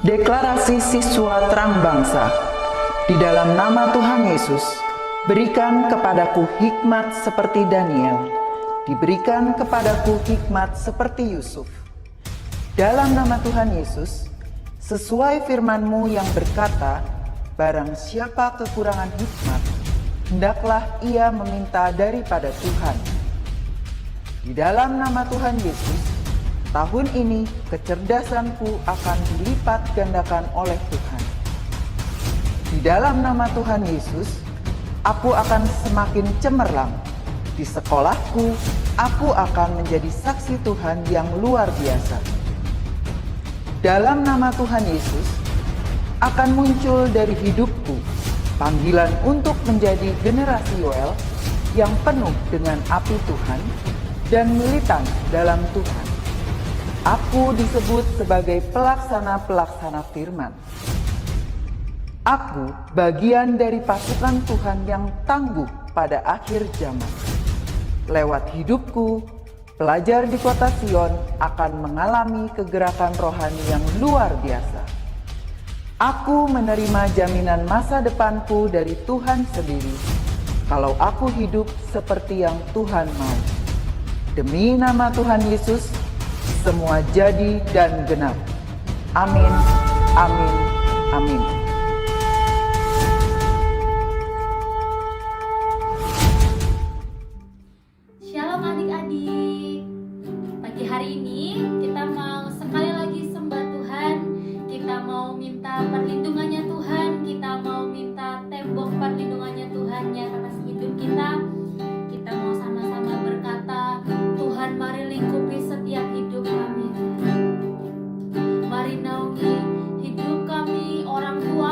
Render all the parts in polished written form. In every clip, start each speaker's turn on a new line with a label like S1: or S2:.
S1: Deklarasi siswa terang bangsa. Di dalam nama Tuhan Yesus, berikan kepadaku hikmat seperti Daniel. Diberikan kepadaku hikmat seperti Yusuf. Dalam nama Tuhan Yesus, sesuai firman-Mu yang berkata, barang siapa kekurangan hikmat, hendaklah ia meminta daripada Tuhan. Di dalam nama Tuhan Yesus, tahun ini kecerdasanku akan dilipat gandakan oleh Tuhan. Di dalam nama Tuhan Yesus, aku akan semakin cemerlang. Di sekolahku, aku akan menjadi saksi Tuhan yang luar biasa. Dalam nama Tuhan Yesus, akan muncul dari hidupku panggilan untuk menjadi generasi Yoel yang penuh dengan api Tuhan dan militan dalam Tuhan. Aku disebut sebagai pelaksana-pelaksana firman. Aku bagian dari pasukan Tuhan yang tangguh pada akhir zaman. Lewat hidupku, pelajar di kota Sion akan mengalami kegerakan rohani yang luar biasa. Aku menerima jaminan masa depanku dari Tuhan sendiri, kalau aku hidup seperti yang Tuhan mau. Demi nama Tuhan Yesus, semua jadi dan genap. Amin, amin, amin.
S2: Shalom adik-adik. Pagi hari ini kita mau sekali lagi sembah Tuhan. Kita mau minta perlindungannya Tuhan. Kita mau minta tembok perlindungannya Tuhan ya atas hidup kita. Kita mau sama-sama berkata, Tuhan mari lingkupi setiap hidup kami. Mari naungi hidup kami, orang tua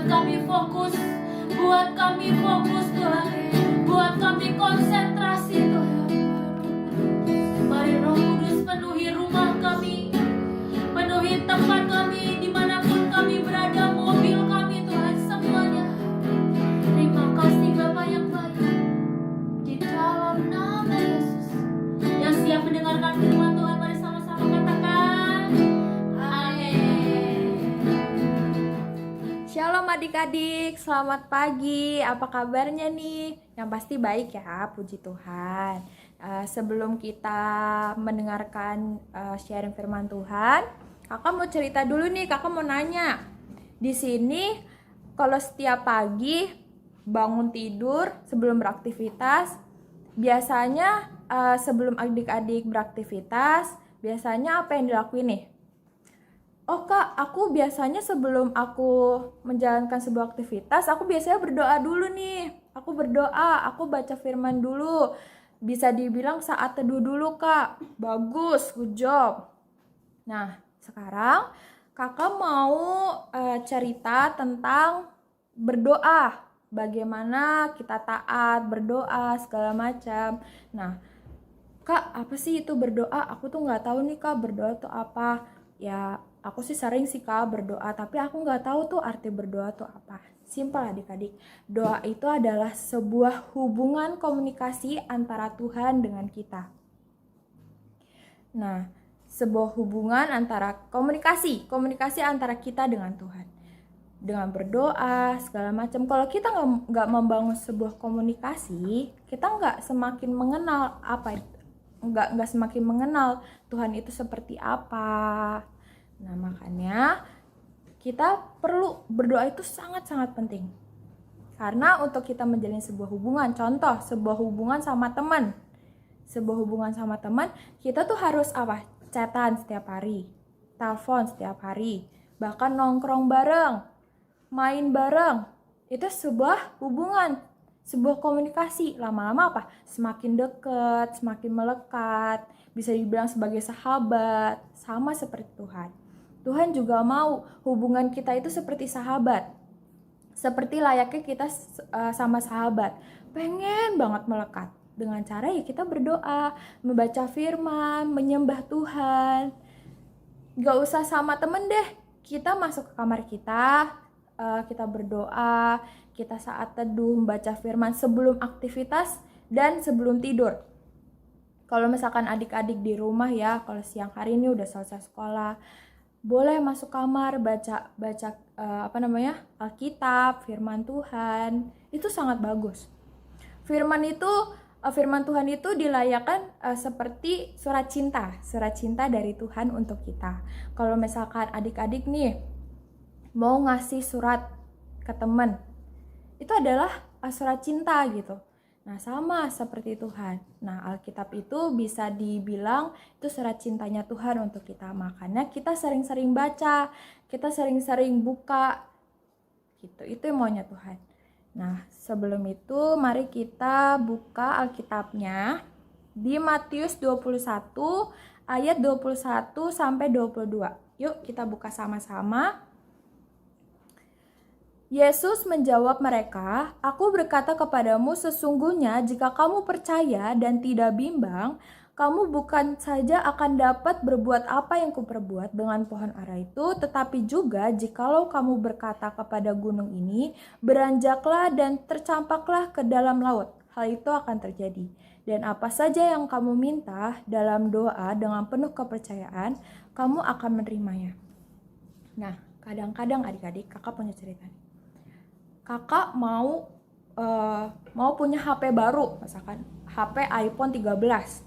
S2: kami fokus, buat kami fokus Tuhan, buat kami konsentrasi Tuhan. Mari Roh Kudus penuhi rumah kami, penuhi tempat kami, dimanapun kami berada, mobil kami Tuhan, semuanya. Terima kasih Bapa yang baik, di dalam nama Yesus. Yang siap mendengarkan firman Tuhan, mari sama-sama katakan amin.
S3: Shalom adik-adik, selamat pagi. Apa kabarnya nih? Yang pasti baik ya, puji Tuhan. Sebelum kita mendengarkan sharing firman Tuhan, kakak mau cerita dulu nih, kakak mau nanya. Di sini kalau setiap pagi bangun tidur sebelum beraktivitas, biasanya sebelum adik-adik beraktivitas, biasanya apa yang dilakuin nih? Oh kak, aku biasanya sebelum aku menjalankan sebuah aktivitas, aku biasanya berdoa dulu nih. Aku berdoa, aku baca firman dulu. Bisa dibilang saat teduh dulu kak. Bagus, good job. Nah, sekarang kakak mau cerita tentang berdoa. Bagaimana kita taat, berdoa, segala macam. Nah, kak, apa sih itu berdoa? Aku tuh nggak tahu nih kak, berdoa tuh apa. Ya, aku sih sering sih kak berdoa, tapi aku nggak tahu tuh arti berdoa tuh apa. Simpel adik-adik, doa itu adalah sebuah hubungan komunikasi antara Tuhan dengan kita. Nah, sebuah hubungan antara komunikasi antara kita dengan Tuhan. Dengan berdoa, segala macam. Kalau kita nggak membangun sebuah komunikasi, kita nggak semakin mengenal nggak semakin mengenal Tuhan itu seperti apa. Nah, makanya kita perlu berdoa, itu sangat-sangat penting. Karena untuk kita menjalin sebuah hubungan, contoh sebuah hubungan sama teman. Sebuah hubungan sama teman, kita tuh harus apa? Chatan setiap hari, telepon setiap hari, bahkan nongkrong bareng, main bareng. Itu sebuah hubungan, sebuah komunikasi. Lama-lama apa? Semakin dekat, semakin melekat, bisa dibilang sebagai sahabat. Sama seperti Tuhan. Tuhan juga mau hubungan kita itu seperti sahabat. Seperti layaknya kita sama sahabat. Pengen banget melekat. Dengan cara ya kita berdoa, membaca firman, menyembah Tuhan. Gak usah sama temen deh. Kita masuk ke kamar kita berdoa, kita saat teduh, membaca firman sebelum aktivitas dan sebelum tidur. Kalau misalkan adik-adik di rumah ya, kalau siang hari ini udah selesai sekolah, boleh masuk kamar baca Alkitab, firman Tuhan. Itu sangat bagus. Firman Tuhan itu dilayakkan seperti surat cinta dari Tuhan untuk kita. Kalau misalkan adik-adik nih mau ngasih surat ke teman, itu adalah surat cinta gitu. Nah, sama seperti Tuhan. Nah, Alkitab itu bisa dibilang itu surat cintanya Tuhan untuk kita. Makanya kita sering-sering baca, kita sering-sering buka gitu. Itu yang maunya Tuhan. Nah, sebelum itu mari kita buka Alkitabnya di Matius 21 ayat 21 sampai 22. Yuk kita buka sama-sama. Yesus menjawab mereka, "Aku berkata kepadamu, sesungguhnya jika kamu percaya dan tidak bimbang, kamu bukan saja akan dapat berbuat apa yang kuperbuat dengan pohon ara itu, tetapi juga jikalau kamu berkata kepada gunung ini, beranjaklah dan tercampaklah ke dalam laut, hal itu akan terjadi. Dan apa saja yang kamu minta dalam doa dengan penuh kepercayaan, kamu akan menerimanya." Nah, kadang-kadang adik-adik, kakak punya cerita nih. Kakak mau punya HP baru, misalkan HP iPhone 13.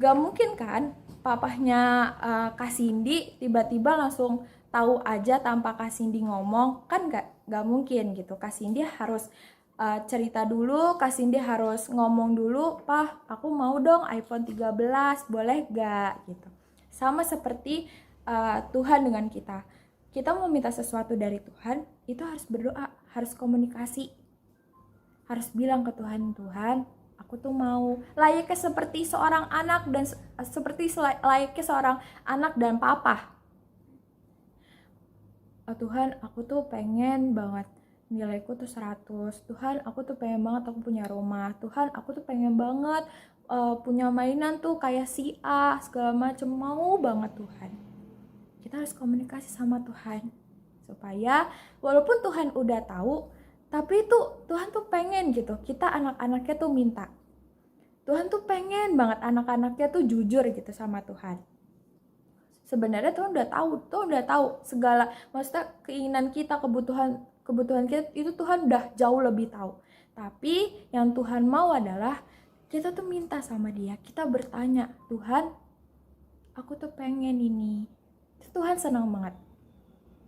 S3: Gak mungkin kan papahnya Kak Cindy tiba-tiba langsung tahu aja tanpa Kak Cindy ngomong, kan gak mungkin gitu. Kak Cindy harus cerita dulu, Kak Cindy harus ngomong dulu, "Pah, aku mau dong iPhone 13, boleh gak?" gitu. Sama seperti Tuhan dengan kita. Kita mau minta sesuatu dari Tuhan, itu harus berdoa, harus komunikasi. Harus bilang ke Tuhan, "Tuhan, aku tuh mau." Layaknya seperti seorang anak dan layaknya seorang anak dan papa. Tuhan, aku tuh pengen banget nilaiku tuh 100. Tuhan, aku tuh pengen banget aku punya rumah. Tuhan, aku tuh pengen banget punya mainan tuh kayak si A, segala macem. Mau banget Tuhan. Kita harus komunikasi sama Tuhan. Supaya walaupun Tuhan udah tahu, tapi tuh Tuhan tuh pengen gitu. Kita anak-anaknya tuh minta. Tuhan tuh pengen banget anak-anaknya tuh jujur gitu sama Tuhan. Sebenarnya Tuhan udah tahu segala, maksudnya keinginan kita, kebutuhan kita itu Tuhan udah jauh lebih tahu. Tapi yang Tuhan mau adalah kita tuh minta sama Dia, kita bertanya, Tuhan, aku tuh pengen ini. Tuhan senang banget.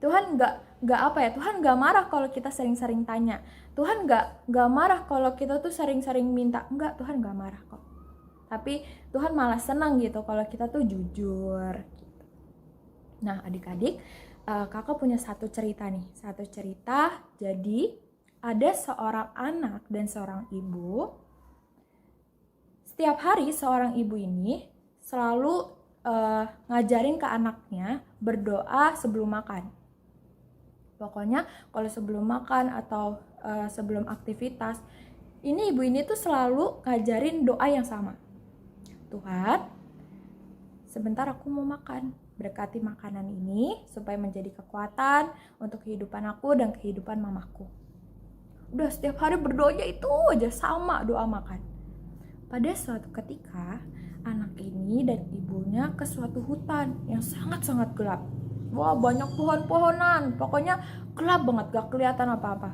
S3: Tuhan Tuhan nggak marah kalau kita sering-sering tanya. Tuhan nggak marah kalau kita tuh sering-sering minta. Enggak, Tuhan nggak marah kok. Tapi Tuhan malah senang gitu kalau kita tuh jujur. Nah, adik-adik, kakak punya satu cerita nih. Satu cerita, jadi ada seorang anak dan seorang ibu. Setiap hari seorang ibu ini selalu ngajarin ke anaknya berdoa sebelum makan. Pokoknya kalau sebelum makan atau sebelum aktivitas, ini ibu ini tuh selalu ngajarin doa yang sama. Tuhan, sebentar aku mau makan. Berkati makanan ini supaya menjadi kekuatan untuk kehidupan aku dan kehidupan mamaku. Udah setiap hari berdoanya itu aja sama doa makan. Pada suatu ketika, anak ini dan ibunya ke suatu hutan yang sangat-sangat gelap. Wah, banyak pohon-pohonan, pokoknya gelap banget, gak kelihatan apa-apa.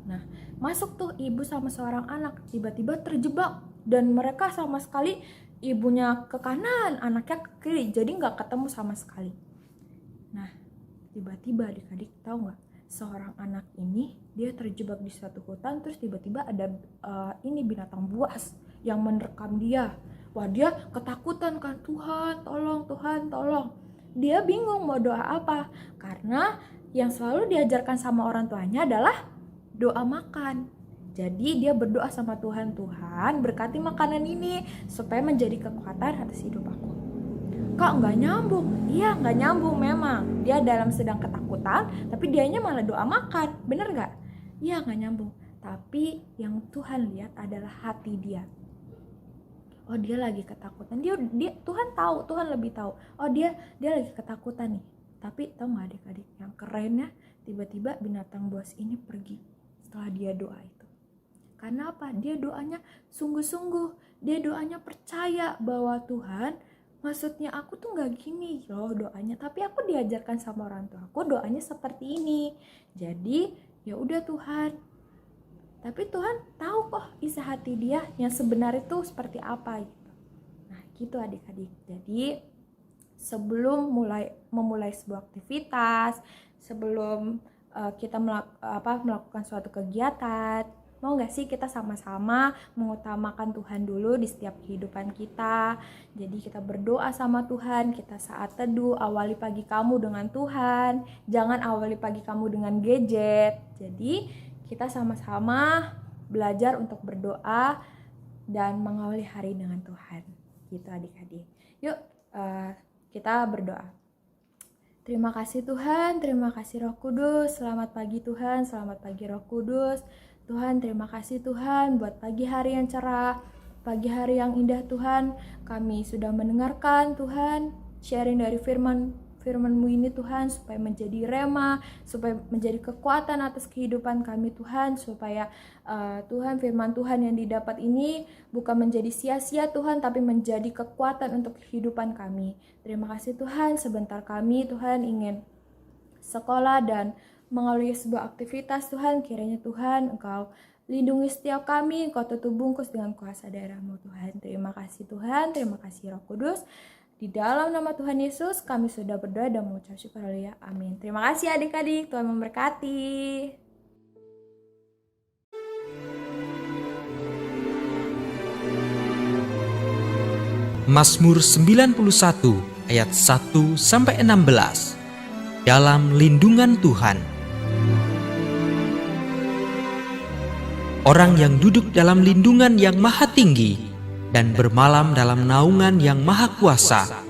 S3: Nah, masuk tuh ibu sama seorang anak, tiba-tiba terjebak. Dan mereka sama sekali, ibunya ke kanan, anaknya ke kiri, jadi gak ketemu sama sekali. Nah, tiba-tiba adik-adik tahu gak? Seorang anak ini, dia terjebak di suatu hutan, terus tiba-tiba ada ini binatang buas yang menerkam dia. Wah, dia ketakutan kan, Tuhan tolong. Dia bingung mau doa apa, karena yang selalu diajarkan sama orang tuanya adalah doa makan. Jadi dia berdoa sama Tuhan, Tuhan berkati makanan ini supaya menjadi kekuatan atas hidup aku. Kok nggak nyambung? Iya, nggak nyambung memang. Dia dalam sedang ketakutan, tapi dianya malah doa makan. Bener nggak? Iya, nggak nyambung. Tapi yang Tuhan lihat adalah hati dia. Oh, dia lagi ketakutan. Dia Tuhan tahu, Tuhan lebih tahu. Oh, dia lagi ketakutan nih. Tapi tahu nggak adik-adik, yang kerennya tiba-tiba binatang buas ini pergi setelah dia doa itu. Karena apa? Dia doanya sungguh-sungguh. Dia doanya percaya bahwa Tuhan, maksudnya aku tuh nggak gini loh doanya, tapi aku diajarkan sama orang tua aku doanya seperti ini. Jadi ya udah Tuhan. Tapi Tuhan tahu kok isi hati dia yang sebenarnya itu seperti apa gitu. Nah gitu adik-adik. Jadi sebelum memulai sebuah aktivitas, sebelum kita melakukan suatu kegiatan, mau gak sih kita sama-sama mengutamakan Tuhan dulu di setiap kehidupan kita. Jadi kita berdoa sama Tuhan, kita saat teduh, awali pagi kamu dengan Tuhan. Jangan awali pagi kamu dengan gadget. Jadi kita sama-sama belajar untuk berdoa dan mengawali hari dengan Tuhan. Gitu adik-adik. Yuk kita berdoa. Terima kasih Tuhan, terima kasih Roh Kudus. Selamat pagi Tuhan, selamat pagi Roh Kudus. Tuhan, terima kasih Tuhan buat pagi hari yang cerah, pagi hari yang indah Tuhan. Kami sudah mendengarkan Tuhan, sharing dari firman-Mu ini Tuhan, supaya menjadi rema, supaya menjadi kekuatan atas kehidupan kami Tuhan, supaya Tuhan, firman Tuhan yang didapat ini bukan menjadi sia-sia Tuhan, tapi menjadi kekuatan untuk kehidupan kami. Terima kasih Tuhan, sebentar kami Tuhan ingin sekolah dan mengalami sebuah aktivitas Tuhan, kiranya Tuhan Engkau lindungi setiap kami, Engkau tutup bungkus dengan kuasa darah-Mu Tuhan. Terima kasih Tuhan, terima kasih Roh Kudus. Di dalam nama Tuhan Yesus kami sudah berdoa dan mengucap syukur, haleluya, amin. Terima kasih adik-adik, Tuhan memberkati.
S4: Mazmur 91 ayat 1-16. Dalam lindungan Tuhan. Orang yang duduk dalam lindungan yang maha tinggi dan bermalam dalam naungan yang maha kuasa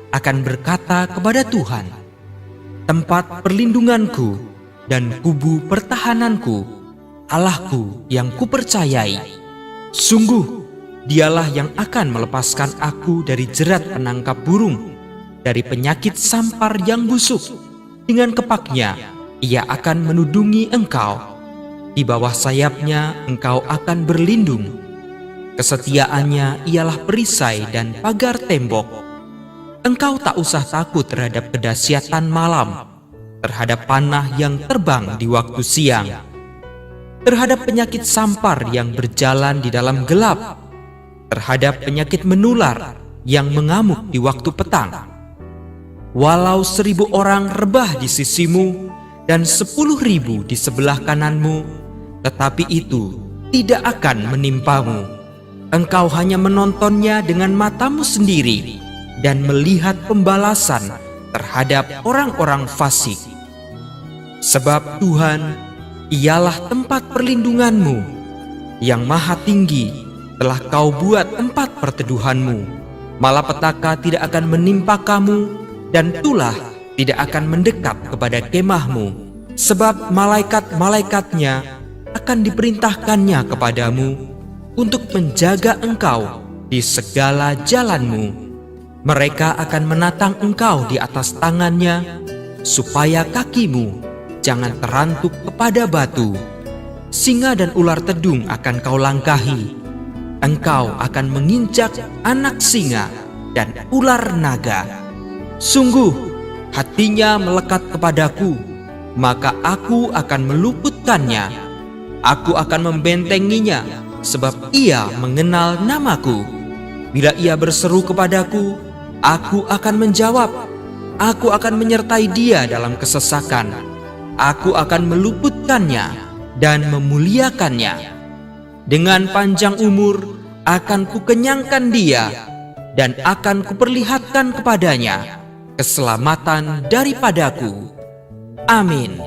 S4: akan berkata kepada Tuhan, tempat perlindunganku dan kubu pertahananku, Allahku yang kupercayai. Sungguh, Dialah yang akan melepaskan aku dari jerat penangkap burung, dari penyakit sampar yang busuk. Dengan kepaknya, Ia akan menudungi engkau. Di bawah sayapnya engkau akan berlindung. Kesetiaannya ialah perisai dan pagar tembok. Engkau tak usah takut terhadap kedahsyatan malam, terhadap panah yang terbang di waktu siang, terhadap penyakit sampar yang berjalan di dalam gelap, terhadap penyakit menular yang mengamuk di waktu petang. Walau 1000 orang rebah di sisimu dan 10.000 di sebelah kananmu, tetapi itu tidak akan menimpamu. Engkau hanya menontonnya dengan matamu sendiri dan melihat pembalasan terhadap orang-orang fasik. Sebab Tuhan ialah tempat perlindunganmu, yang maha tinggi telah kau buat tempat perteduhanmu. Malapetaka tidak akan menimpa kamu, dan tulah tidak akan mendekat kepada kemahmu. Sebab malaikat-malaikatnya akan diperintahkannya kepadamu untuk menjaga engkau di segala jalanmu. Mereka akan menatang engkau di atas tangannya, supaya kakimu jangan terantuk kepada batu. Singa dan ular tedung akan kau langkahi. Engkau akan menginjak anak singa dan ular naga. Sungguh, hatinya melekat kepadaku, maka aku akan meluputkannya. Aku akan membentenginya, sebab ia mengenal namaku. Bila ia berseru kepadaku, aku akan menjawab. Aku akan menyertai dia dalam kesesakan. Aku akan meluputkannya dan memuliakannya. Dengan panjang umur akan kukenyangkan dia, dan akan kuperlihatkan kepadanya keselamatan daripadaku. Amin.